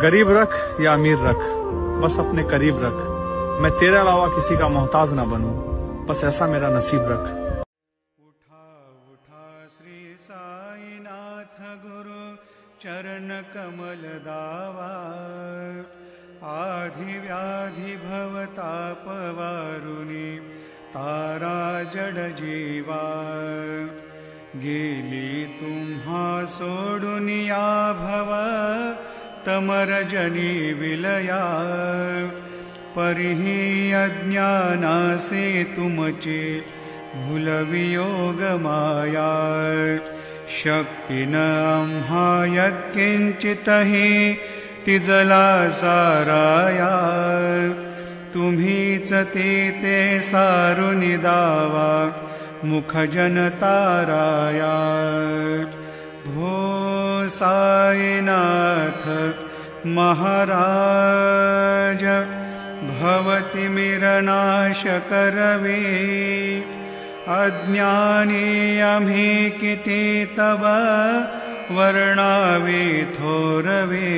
गरीब रख या अमीर रख, बस अपने करीब रख। मैं तेरे अलावा किसी का मोहताज ना बनूं, बस ऐसा मेरा नसीब रख। उठा उठा श्री साईनाथ गुरु चरण कमल दावा। आधि व्याधि भवताप वारुणी तारा जड जीवा। गेली तुम्हा सोडून या भव तमरजनी विलया। परिही अज्ञानासे तुमचे भूलवियोग माया। शक्तीन आम्हा यत्किंचितहि तिजला साराया। तुम्हीच ते सारुनि दावा मुख जनताराया। भो साईनाथ महाराज भवति मिरनाश करवे। अज्ञानी आम्ही किती तव वर्णावे थोरवे।